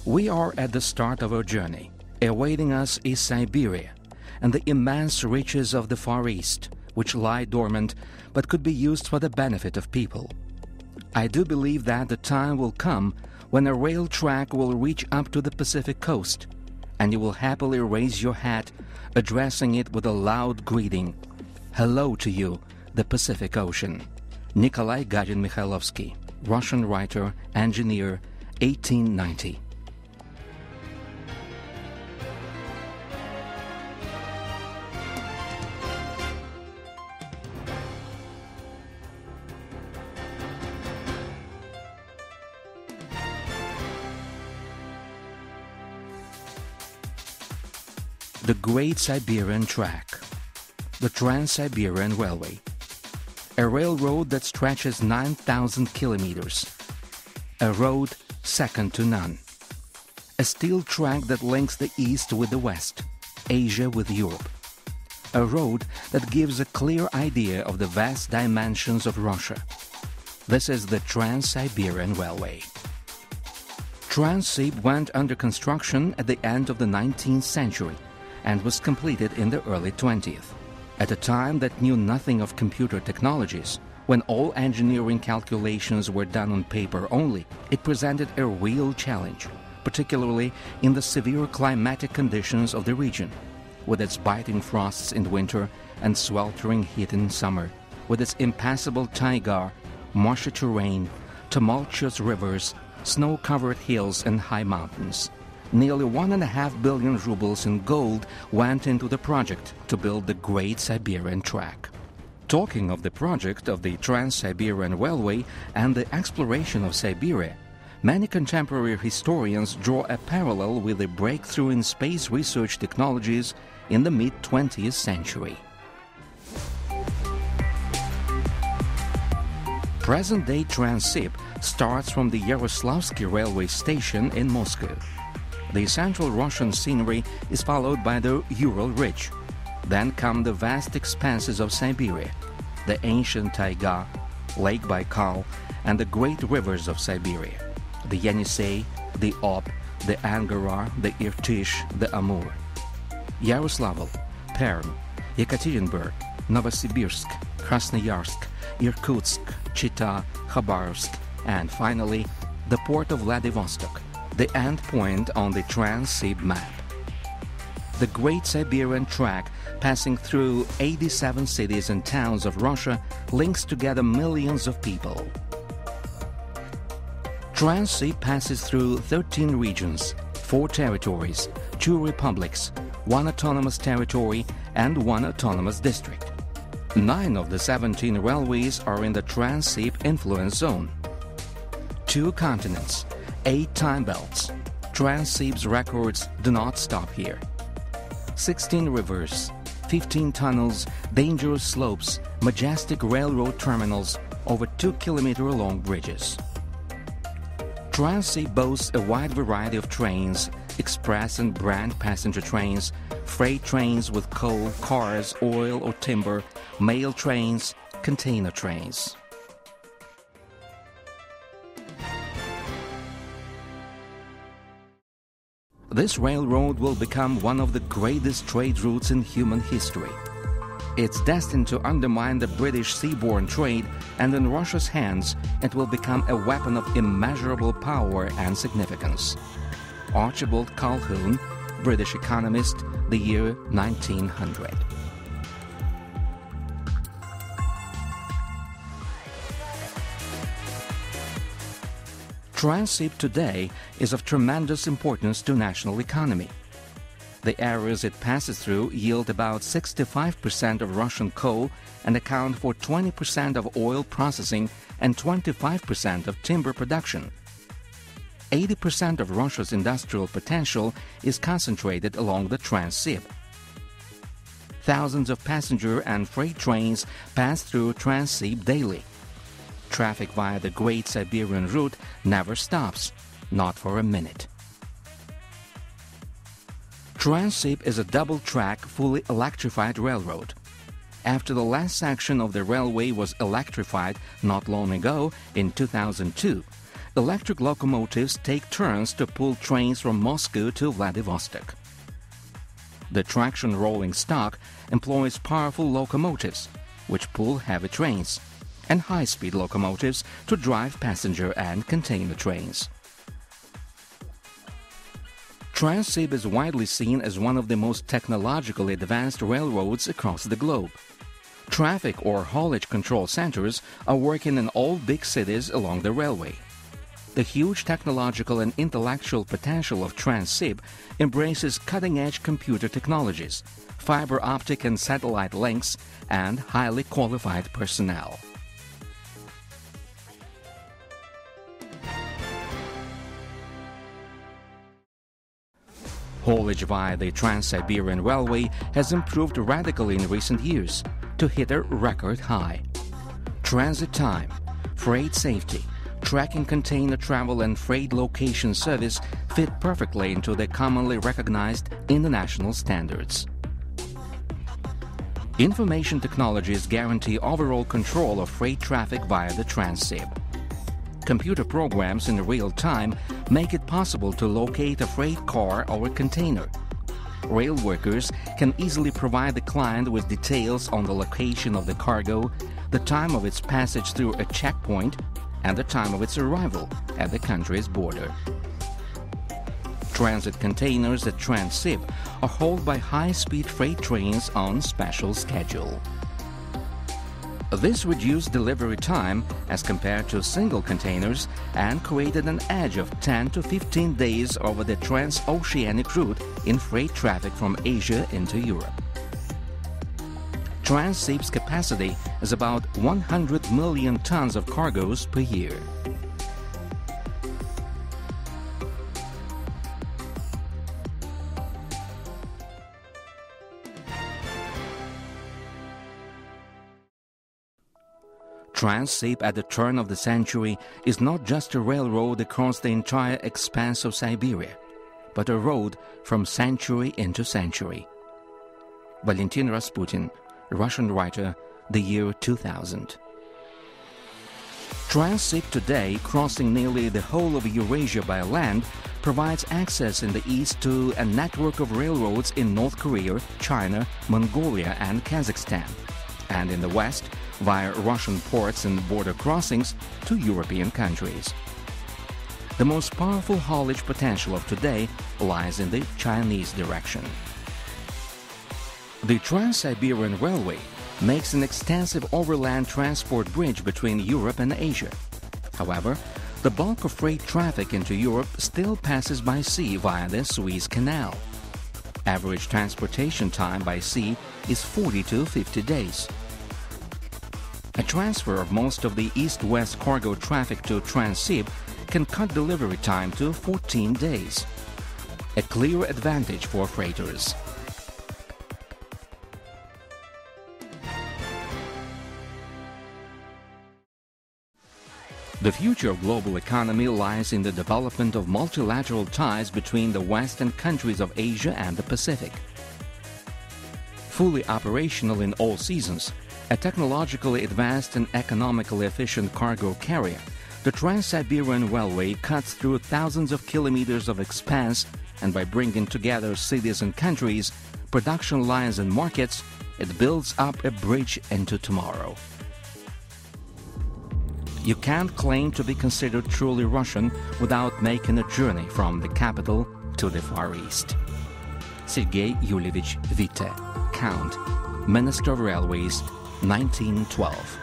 We are at the start of our journey. Awaiting us is Siberia and the immense riches of the Far East, which lie dormant but could be used for the benefit of people. I do believe that the time will come when a rail track will reach up to the Pacific coast, and you will happily raise your hat, addressing it with a loud greeting. Hello to you, the Pacific Ocean. Nikolai Gadin-Mikhailovsky, Russian writer, engineer, 1890. The Great Siberian Track, the Transsiberian Railway, a railroad that stretches 9,000 kilometers, a road second to none, a steel track that links the East with the West, Asia with Europe, a road that gives a clear idea of the vast dimensions of Russia. This is the Transsiberian Railway. Transsib went under construction at the end of the 19th century and was completed in the early 20th. At a time that knew nothing of computer technologies, when all engineering calculations were done on paper only, it presented a real challenge, particularly in the severe climatic conditions of the region, with its biting frosts in winter and sweltering heat in summer, with its impassable taiga, marshy terrain, tumultuous rivers, snow-covered hills and high mountains. Nearly 1.5 billion rubles in gold went into the project to build the Great Siberian Track. Talking of the project of the Transsiberian Railway and the exploration of Siberia, many contemporary historians draw a parallel with the breakthrough in space research technologies in the mid-20th century. Present-day Transsib starts from the Yaroslavsky railway station in Moscow. The central Russian scenery is followed by the Ural Ridge. Then come the vast expanses of Siberia, the ancient taiga, Lake Baikal, and the great rivers of Siberia, the Yenisei, the Ob, the Angara, the Irtysh, the Amur. Yaroslavl, Perm, Yekaterinburg, Novosibirsk, Krasnoyarsk, Irkutsk, Chita, Khabarovsk, and finally, the port of Vladivostok, the end point on the Transsib map. The Great Siberian Track, passing through 87 cities and towns of Russia, links together millions of people. Transsib passes through 13 regions, 4 territories, 2 republics, 1 autonomous territory, and 1 autonomous district. 9 of the 17 railways are in the Transsib influence zone. 2 continents, 8 time belts. Transsib's records do not stop here. 16 rivers, 15 tunnels, dangerous slopes, majestic railroad terminals, over 2-kilometer-long bridges. Transsib boasts a wide variety of trains, express and brand passenger trains, freight trains with coal, cars, oil or timber, mail trains, container trains. This railroad will become one of the greatest trade routes in human history. It's destined to undermine the British seaborne trade, and in Russia's hands, it will become a weapon of immeasurable power and significance. Archibald Calhoun, British economist, the year 1900. Transsib today is of tremendous importance to national economy. The areas it passes through yield about 65% of Russian coal and account for 20% of oil processing and 25% of timber production. 80% of Russia's industrial potential is concentrated along the Transsib. Thousands of passenger and freight trains pass through Transsib daily. Traffic via the Great Siberian route never stops, not for a minute. Transsib is a double-track, fully electrified railroad. After the last section of the railway was electrified not long ago, in 2002, electric locomotives take turns to pull trains from Moscow to Vladivostok. The traction rolling stock employs powerful locomotives, which pull heavy trains, and high-speed locomotives to drive passenger and container trains. Transsib is widely seen as one of the most technologically advanced railroads across the globe. Traffic or haulage control centers are working in all big cities along the railway. The huge technological and intellectual potential of Transsib embraces cutting-edge computer technologies, fiber optic and satellite links, and highly qualified personnel. Haulage via the Transsiberian Railway has improved radically in recent years to hit a record high. Transit time, freight safety, tracking container travel and freight location service fit perfectly into the commonly recognized international standards. Information technologies guarantee overall control of freight traffic via the Transsib. Computer programs in real time make it possible to locate a freight car or a container. Rail workers can easily provide the client with details on the location of the cargo, the time of its passage through a checkpoint, and the time of its arrival at the country's border. Transit containers at Transsib are hauled by high-speed freight trains on special schedule. This reduced delivery time as compared to single containers and created an edge of 10 to 15 days over the transoceanic route in freight traffic from Asia into Europe. Transsib's capacity is about 100 million tons of cargoes per year. Transsib at the turn of the century is not just a railroad across the entire expanse of Siberia, but a road from century into century. Valentin Rasputin, Russian writer, the year 2000. Transsib today, crossing nearly the whole of Eurasia by land, provides access in the east to a network of railroads in North Korea, China, Mongolia and Kazakhstan, and in the west, via Russian ports and border crossings to European countries. The most powerful haulage potential of today lies in the Chinese direction. The Transsiberian Railway makes an extensive overland transport bridge between Europe and Asia. However, the bulk of freight traffic into Europe still passes by sea via the Suez Canal. Average transportation time by sea is 40 to 50 days. A transfer of most of the east-west cargo traffic to Transsib can cut delivery time to 14 days. A clear advantage for freighters. The future of global economy lies in the development of multilateral ties between the West and countries of Asia and the Pacific. Fully operational in all seasons, a technologically advanced and economically efficient cargo carrier, the Transsiberian Railway cuts through thousands of kilometers of expanse, and by bringing together cities and countries, production lines and markets, it builds up a bridge into tomorrow. You can't claim to be considered truly Russian without making a journey from the capital to the Far East. Sergei Yulievich Witte, Count, Minister of Railways, 1912.